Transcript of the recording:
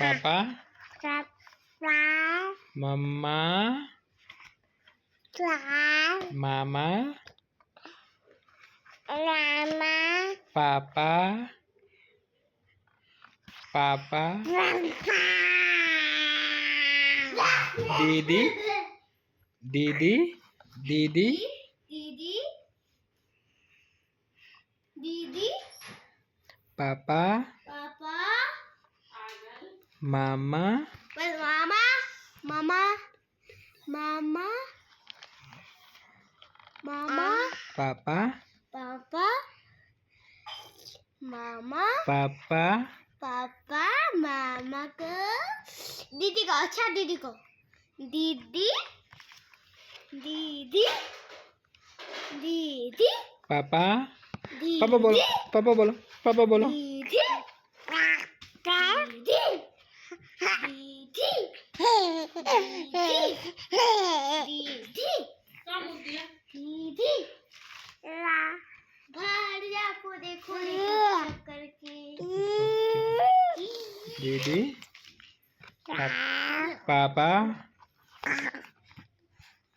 पापा, पापा, मम्मा, मामा, मामा, पापा, पापा, दीदी, दीदी, दीदी, दीदी, दीदी, पापा, पापा, मामा, मामा, मामा, मामा, मामा, पापा, पापा, मामा, पापा, पापा, मामा को दीदी को, अच्छा दीदी को, दीदी, दीदी, दीदी, पापा, दीदी, पापा बोलो, पापा बोलो, पापा बोलो, दीदी, दीदी, दीदी, दीदी, भाड़िया को देखो करके दीदी, पापा,